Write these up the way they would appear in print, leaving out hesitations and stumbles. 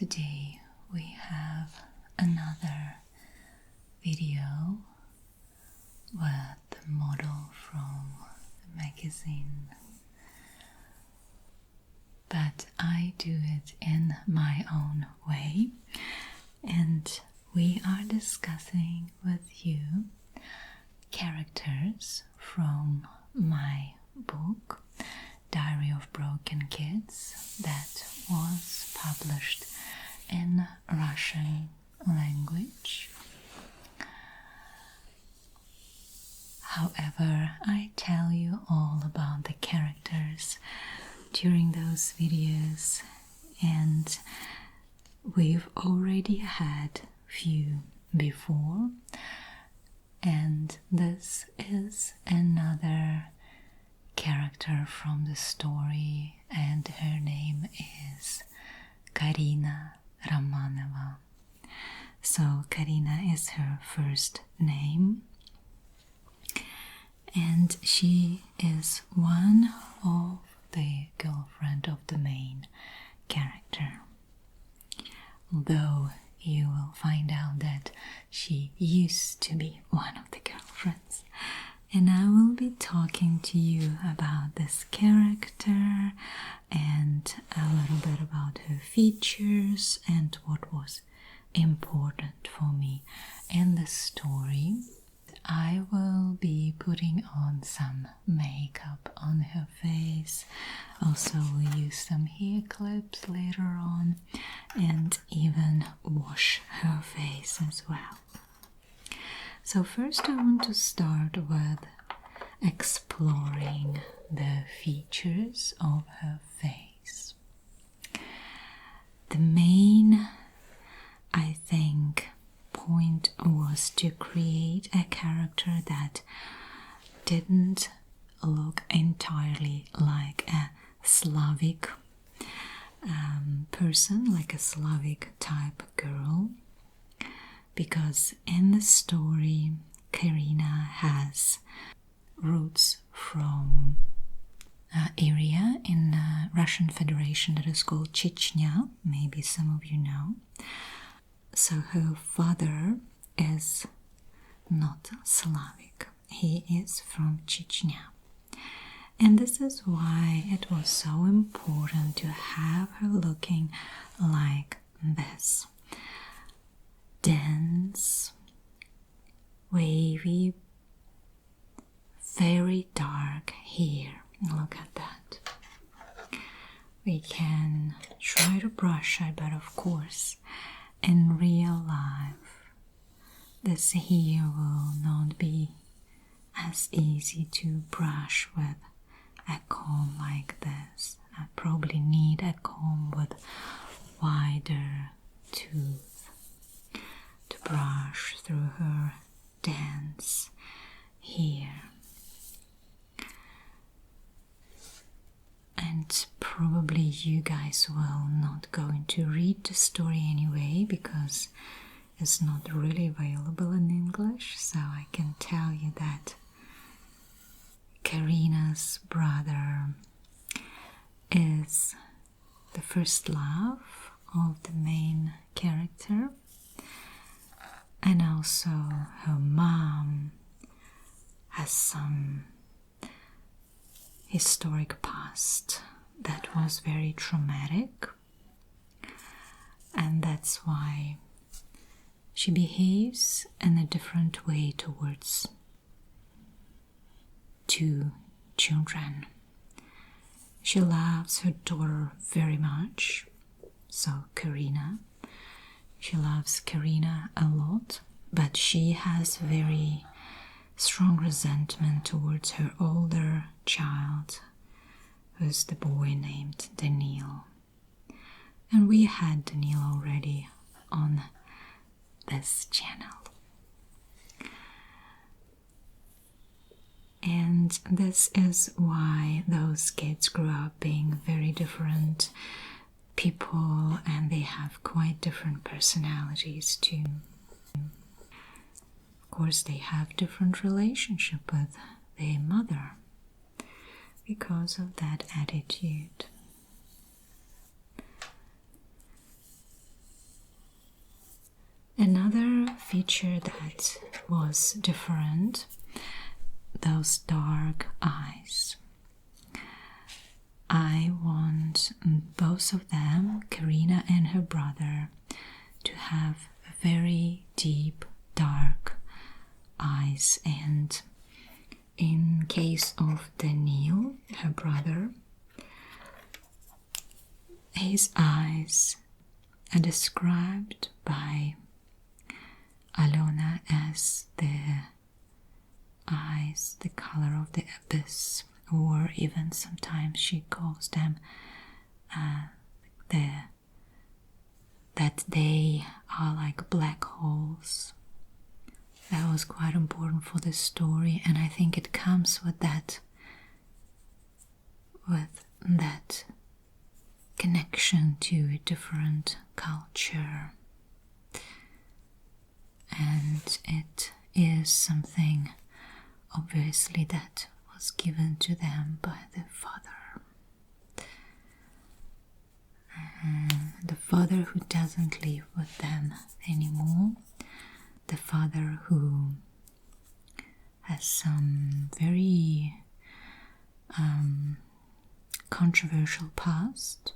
Today we have another video with the model from the magazine, but I do it in my own way, and we are discussing with you characters from my book Diary of Broken Kids that was published in Russian language. However, I tell you all about the characters during those videos, and we've already had few before, and this is another character from the story, and her name is Karina Romanova. So Karina is her first name, and she is one of the girlfriend of the main character, although you will find out that she used to be one of the girlfriends. And I will be talking to you about this character and a little bit about her features and what was important for me in the story. I will be putting on some makeup on her face. Also, we'll use some hair clips later on and even wash her face as well. So first I want to start with exploring the features of her face. The main, I think, point was to create a character that didn't look entirely like a Slavic person, like a Slavic type girl, because in the story Karina has roots from an area in the Russian Federation that is called Chechnya, maybe some of you know. So her father is not Slavic, he is from Chechnya. And this is why it was so important to have her looking like this. Dense, wavy, very dark hair. Look at that. We can try to brush it, but of course, in real life, this hair will not be as easy to brush with a comb like this. I probably need a comb with wider tooth to brush through her dense hair. And probably you guys will not going to read the story anyway, because it's not really available in English, so I can tell you that Karina's brother is the first love of the main character, and also her mom has some historic past that was very traumatic, and that's why she behaves in a different way towards two children. She loves her daughter very much, so Karina. She loves Karina a lot, but she has very strong resentment towards her older child, who's the boy named Daniil. And we had Daniil already on this channel. And this is why those kids grew up being very different people, and they have quite different personalities too. Of course, they have different relationship with their mother because of that attitude. Another feature that was different, those dark eyes. I want both of them, Karina and her brother, to have very deep, dark eyes. And in case of Daniel, her brother, his eyes are described by Alona as the eyes, the color of the abyss, or even sometimes she calls them that they are like black holes. That was quite important for this story, and I think it comes with that connection to a different culture. And it is something obviously that was given to them by the father. The father who doesn't live with them anymore, the father who has some very controversial past,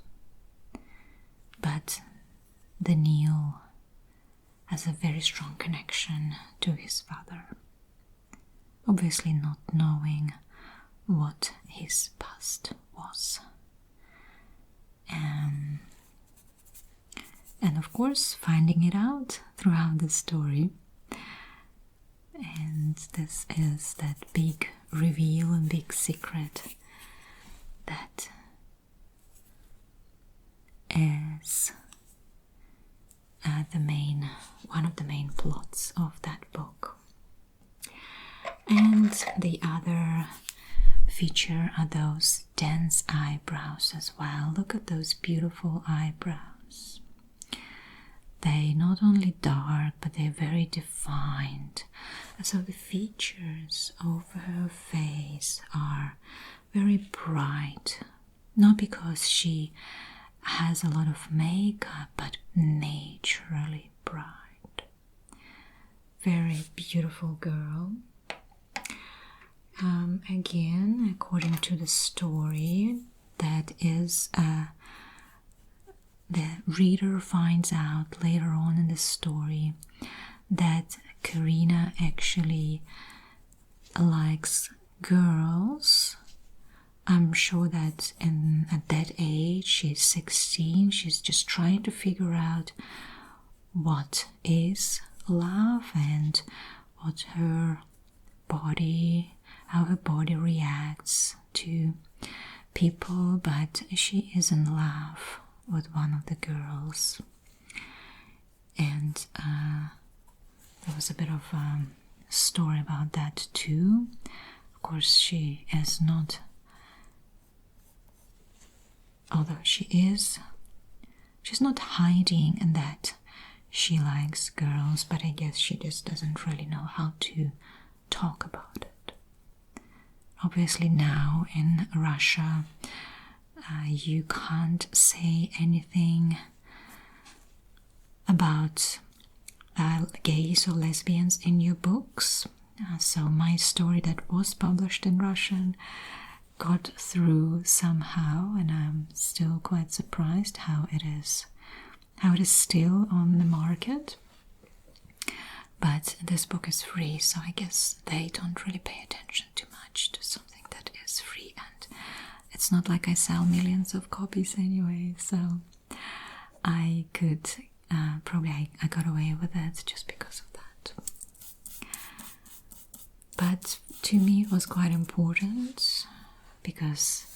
but Daniel has a very strong connection to his father, obviously not knowing what his past was. And of course finding it out throughout the story. And this is that big reveal and big secret that is one of the main plots of that book. And the other feature are those dense eyebrows as well. Look at those beautiful eyebrows. They not only dark, but they're very defined. So the features of her face are very bright, not because she has a lot of makeup, but naturally bright. Very beautiful girl. Again, according to the story, that is the reader finds out later on in the story that Karina actually likes girls. I'm sure that at that age, she's 16, she's just trying to figure out what is love and what her body, how her body reacts to people, but she is in love with one of the girls. And there was a bit of a story about that too. Of course, she is not, although she's not hiding in that she likes girls, but I guess she just doesn't really know how to talk about it. Obviously now in Russia, you can't say anything about gays or lesbians in your books. So my story that was published in Russian got through somehow, and I'm still quite surprised how it is still on the market. But this book is free, so I guess they don't really pay attention too much to something that is free, and it's not like I sell millions of copies anyway, so I could probably I got away with it just because of that. But to me it was quite important because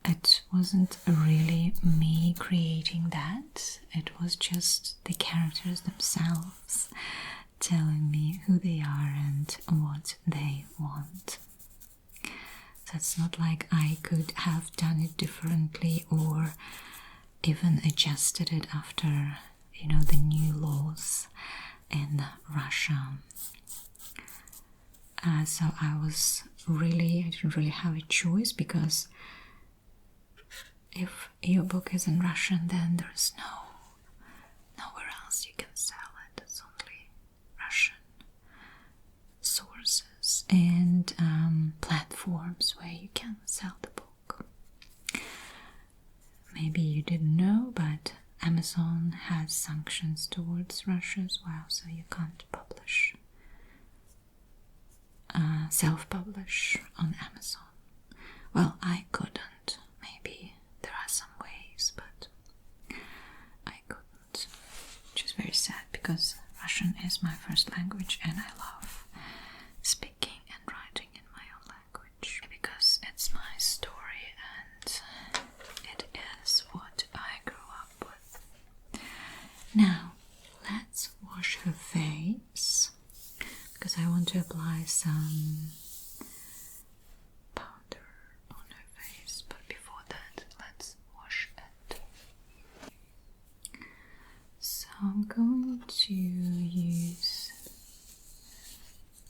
it wasn't really me creating that, it was just the characters themselves telling me who they are and what they want. So it's not like I could have done it differently or even adjusted it after, the new laws in Russia. So I didn't really have a choice, because if your book is in Russian, then there's nowhere else you can sell sanctions towards Russia as well, so you can't publish, self-publish on Amazon. Well, I couldn't. Maybe there are some ways, but I couldn't. Which is very sad because Russian is my first language and I love speaking and writing in my own language because it's my story and it is what I grew up with. Now, let's wash her face because I want to apply some powder on her face, but before that, let's wash it. So I'm going to use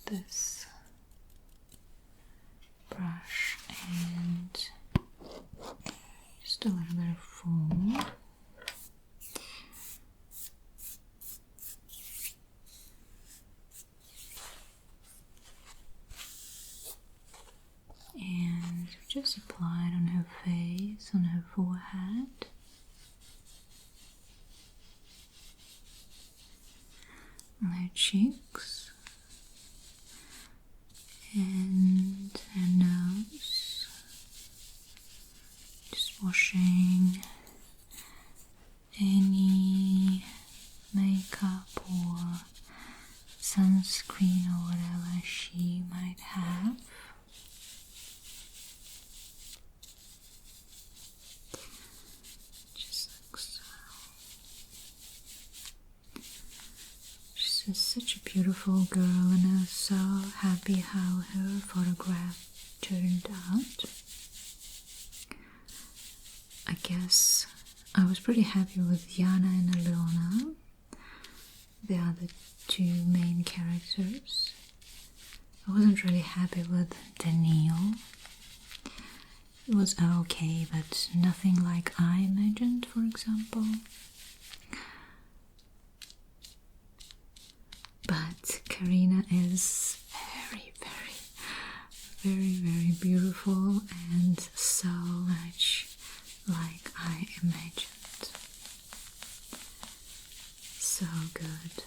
this brush and just a little bit of foam. And just apply it on her face, on her forehead. On her cheeks. And her nose. Just washing any makeup or sunscreen or whatever she might have. Just like so. She's such a beautiful girl and I was so happy how her photograph turned out. I guess I was pretty happy with Yana and Alona. They are the two main characters. I wasn't really happy with Daniil. It was okay, but nothing like I imagined, for example. But Karina is very beautiful and so much like I imagined. So good.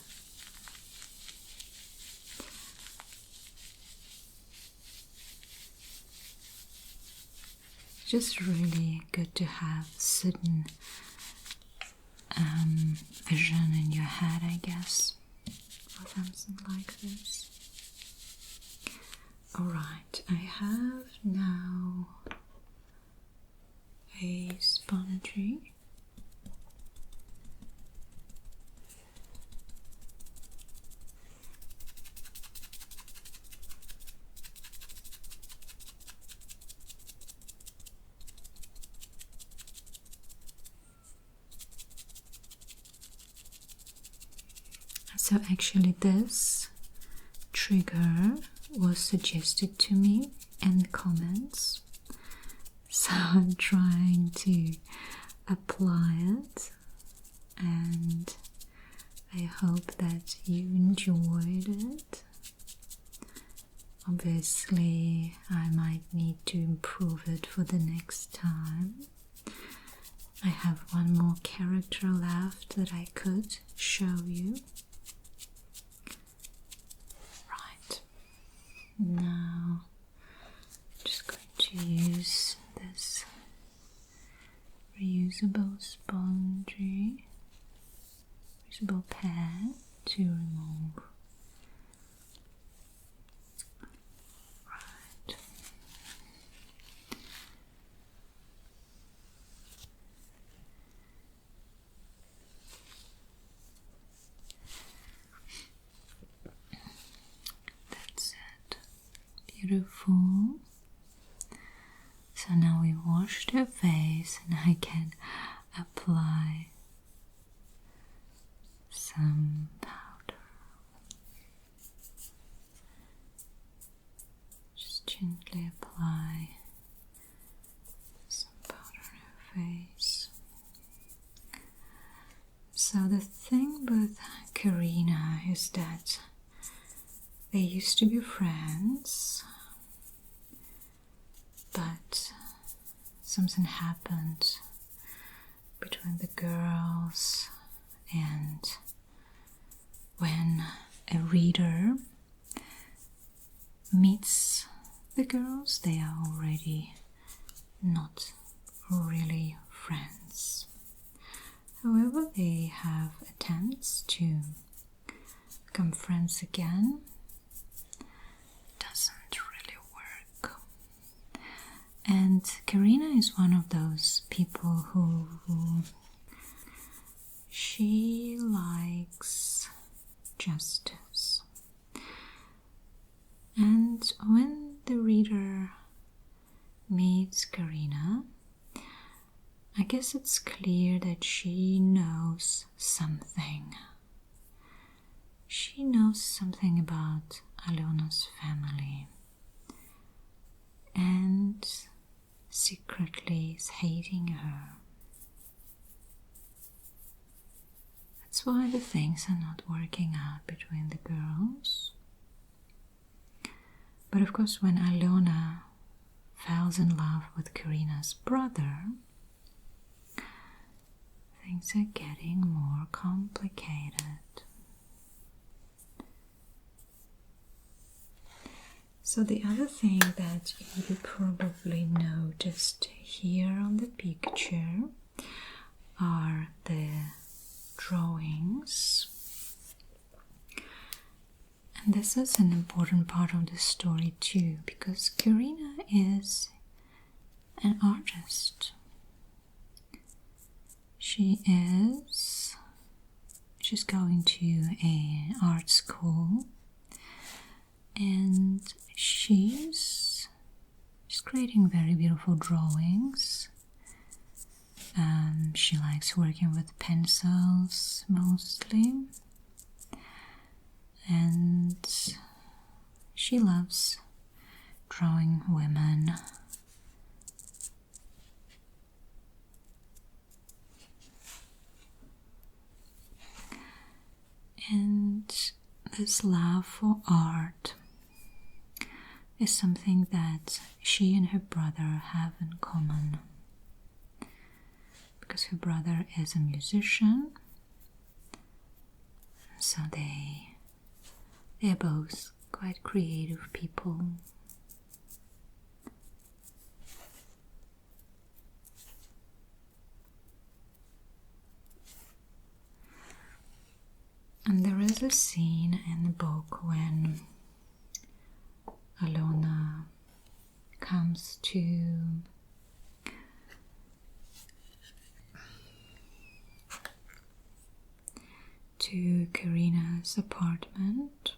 Just really good to have certain vision in your head, I guess, for something like this. Alright, I have now a spongy. So actually this trigger was suggested to me in the comments, so I'm trying to apply it and I hope that you enjoyed it. Obviously I might need to improve it for the next time. I have one more character left that I could show you. Now, I'm just going to use this reusable pad to remove. Right. That's it. Beautiful. So now we washed her face and I can apply some powder. Just gently apply some powder on her face. So the thing with Karina is that they used to be friends, but something happened between the girls And when a reader meets the girls, they are already not really friends. However, they have attempts to become friends again. Doesn't really work. And Karina is one of those people who she likes justice. And when the reader meets Karina, I guess it's clear that she knows something. She knows something about Alona's family and secretly is hating her. That's why the things are not working out between the girls. But of course, when Alona falls in love with Karina's brother, things are getting more complicated. So the other thing that you probably noticed here on the picture are the drawings. And this is an important part of the story too, because Karina is an artist. She's going to an art school, and she's creating very beautiful drawings. She likes working with pencils mostly, and she loves drawing women. And this love for art is something that she and her brother have in common, because her brother is a musician, so they're both quite creative people. And there is a scene in the book when Alona comes to Karina's apartment.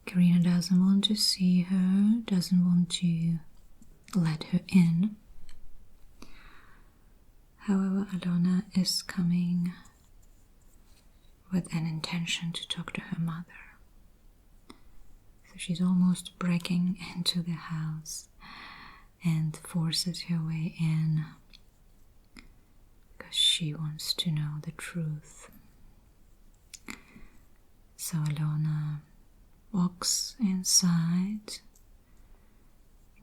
Karina doesn't want to see her, doesn't want to let her in. However, Alona is coming with an intention to talk to her mother. So she's almost breaking into the house and forces her way in because she wants to know the truth. So Alona walks inside.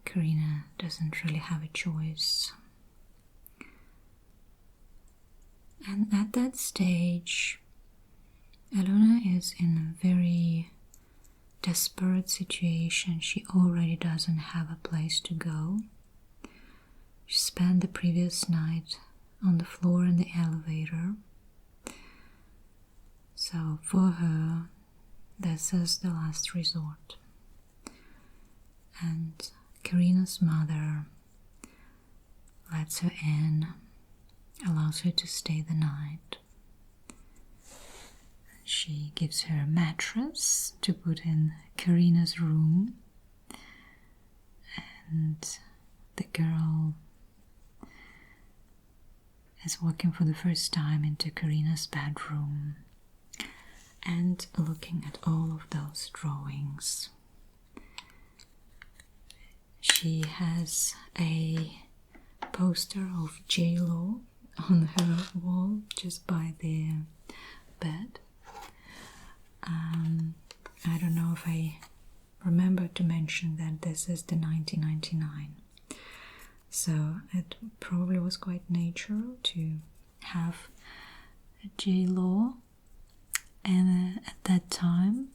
Karina doesn't really have a choice. And at that stage, Alona is in a very desperate situation. She already doesn't have a place to go. She spent the previous night on the floor in the elevator. So for her, this is the last resort. And Karina's mother lets her in, allows her to stay the night. She gives her a mattress to put in Karina's room, and the girl is walking for the first time into Karina's bedroom and looking at all of those drawings. She has a poster of J-Lo on her wall just by the bed. I don't know if I remember to mention that this is the 1999. So it probably was quite natural to have a J-Law and at that time.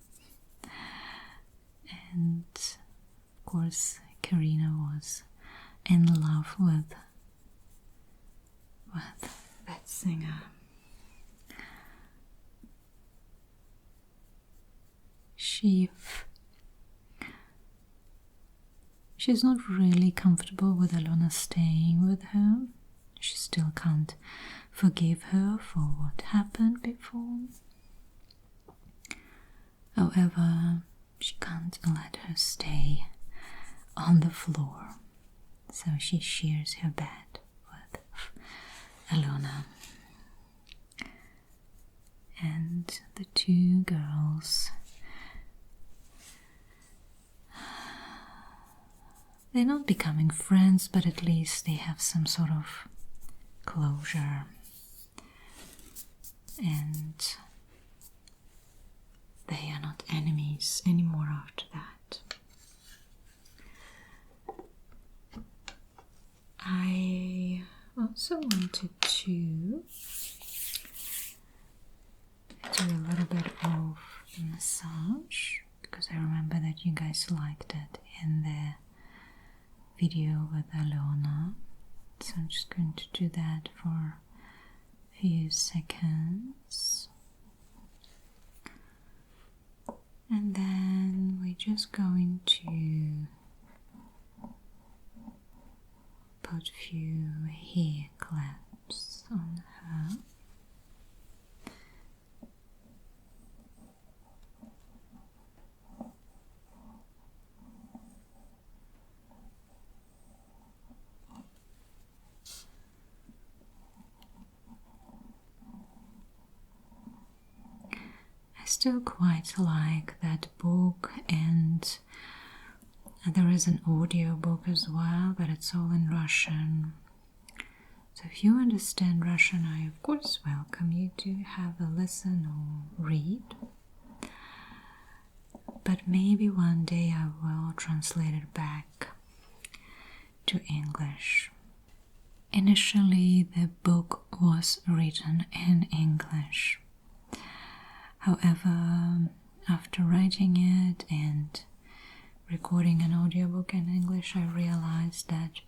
And of course Karina was in love with that singer. She's not really comfortable with Alona staying with her. She still can't forgive her for what happened before. However, she can't let her stay on the floor, so she shares her bed with Alona. And the two girls, they're not becoming friends, but at least they have some sort of closure. And they are not enemies anymore after that. I also wanted to do a little bit of massage, because I remember that you guys liked it in the video with Alona. So I'm just going to do that for a few seconds. And then we're just going to put a few hair clips on her. I still quite like that book, and there is an audio book as well, but it's all in Russian. So if you understand Russian, I of course welcome you to have a listen or read. But maybe one day I will translate it back to English. Initially, the book was written in English. However, after writing it and recording an audiobook in English, I realized that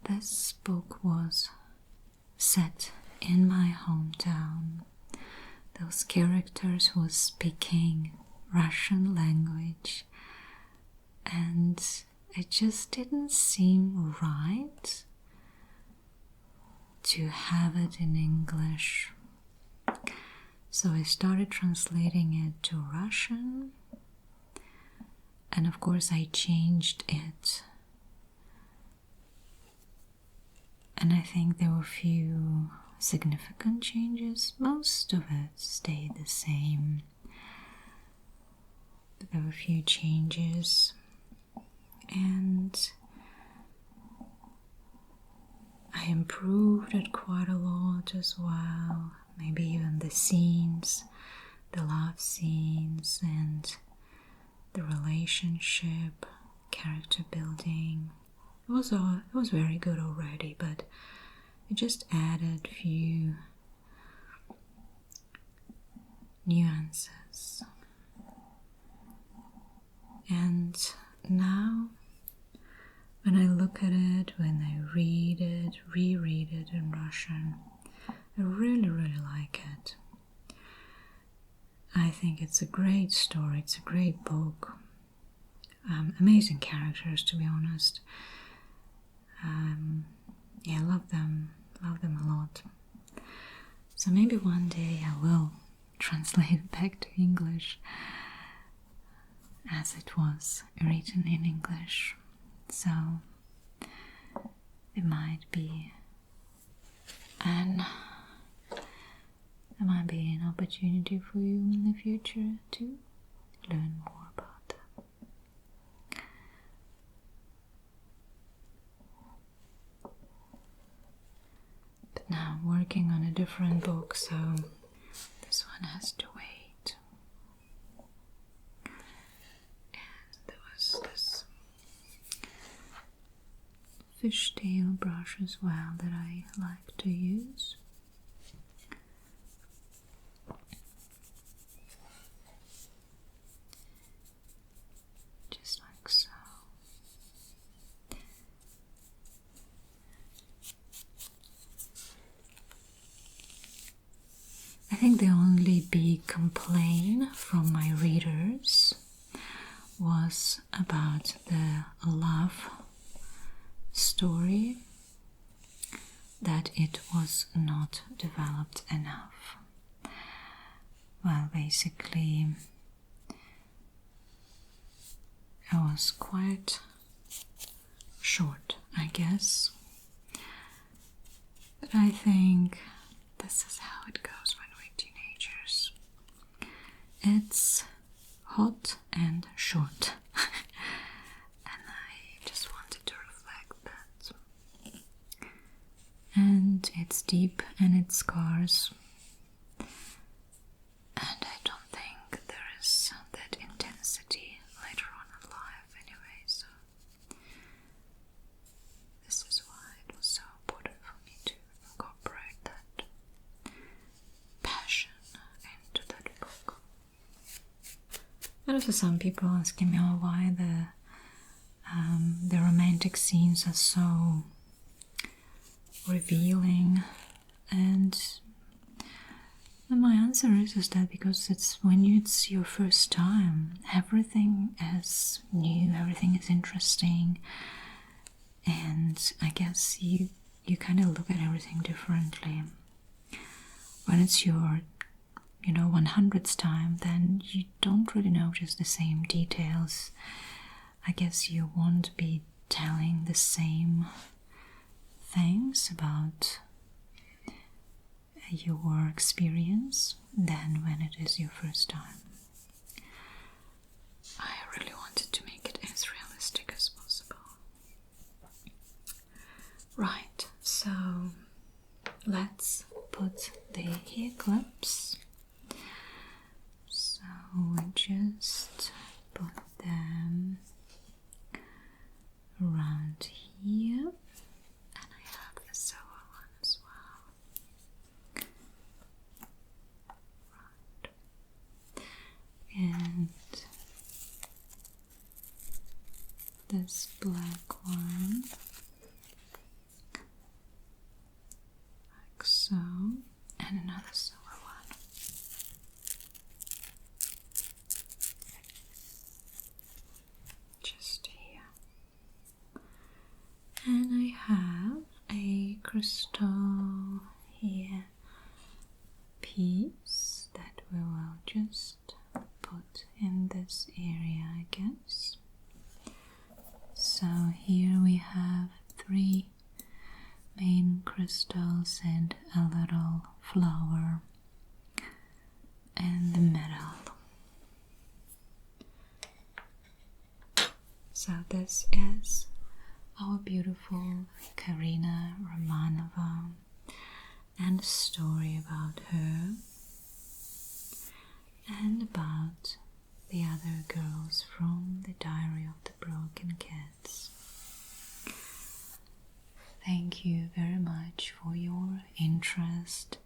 this book was set in my hometown. Those characters were speaking Russian language, and it just didn't seem right to have it in English. So I started translating it to Russian, and of course I changed it. And I think there were a few significant changes. Most of it stayed the same, but there were a few changes. And I improved it quite a lot as well. Maybe even the scenes, the love scenes, and the relationship, character building. It was very good already, but I just added a few nuances. And now, when I look at it, when I read it, reread it in Russian, I really, really like it. I think it's a great story, it's a great book. Amazing characters, to be honest. Yeah, I love them a lot. So maybe one day I will translate it back to English as it was written in English. So it might be an opportunity for you in the future to learn more about them. But now I'm working on a different book, so this one has to wait. And there was this fishtail brush as well that I like to use. Just like so. I think the only big complaint from my readers was about the love story, that it was not developed enough. Well, basically, it was quite short, I guess. But I think this is how it goes when we're teenagers. It's hot and short. And I just wanted to reflect that. And it's deep and it scars. And I don't think there is that intensity later on in life anyway, so this is why it was so important for me to incorporate that passion into that book. And also some people asking me, oh, why the romantic scenes are so revealing, and my answer is that because it's when it's your first time, everything is new, everything is interesting, and I guess you kind of look at everything differently. When it's your 100th time, then you don't really notice the same details. I guess you won't be telling the same things about your experience than when it is your first time. I really wanted to make it as realistic as possible. Right, so let's put the hair clips. So we just put them around here, and I have the silver one as well. Right. And this black one, like so, and another silver one. Just here. And I have a crystal here piece that we will just put in this area, I guess. So here we have 3 main crystals and a little flower in the middle. So this is our beautiful Karina Romanova, and a story about her and about the other girls from the Diary of the Broken Kids. Thank you very much for your interest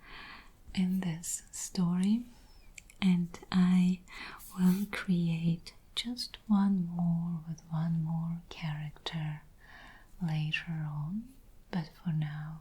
in this story, and I will create just one more with one more character later on, but for now